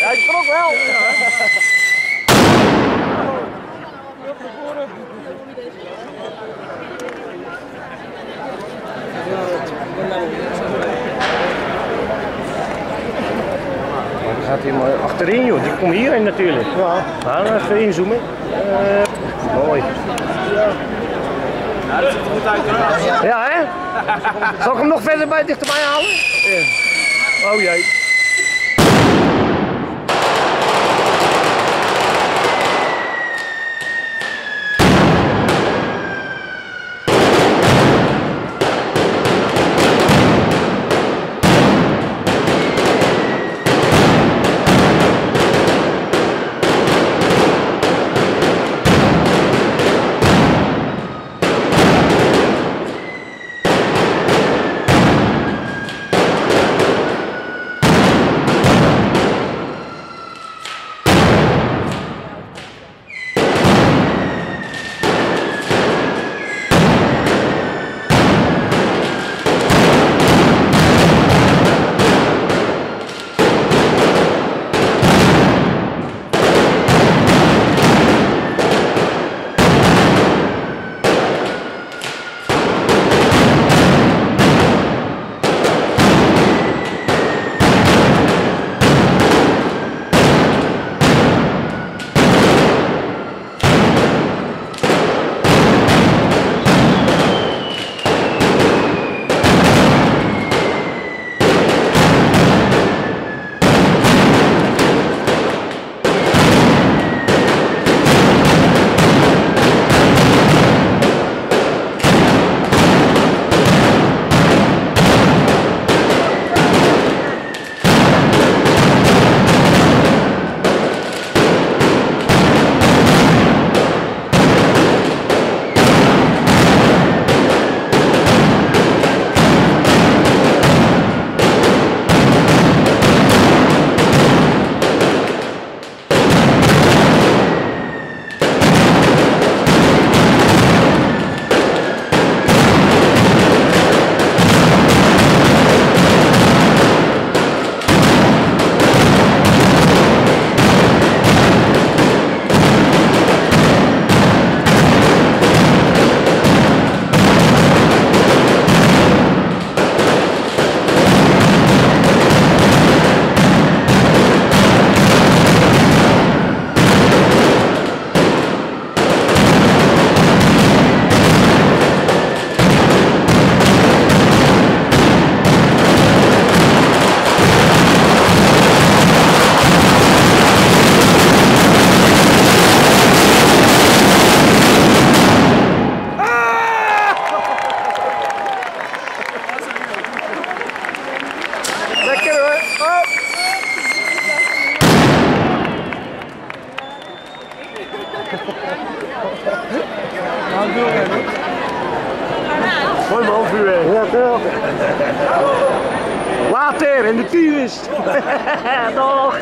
Ja, ik trok wel. Dan gaat hij maar achterin, joh. Die komt hierin natuurlijk. Ja. Gaan we even inzoomen. Mooi. Ja, dat ziet er goed uit. Ja, hè? Zal ik hem nog verder dichterbij halen? Ja. Oh jee. Mooi man, vuur. Ja, toch? Later in de virus. Dag.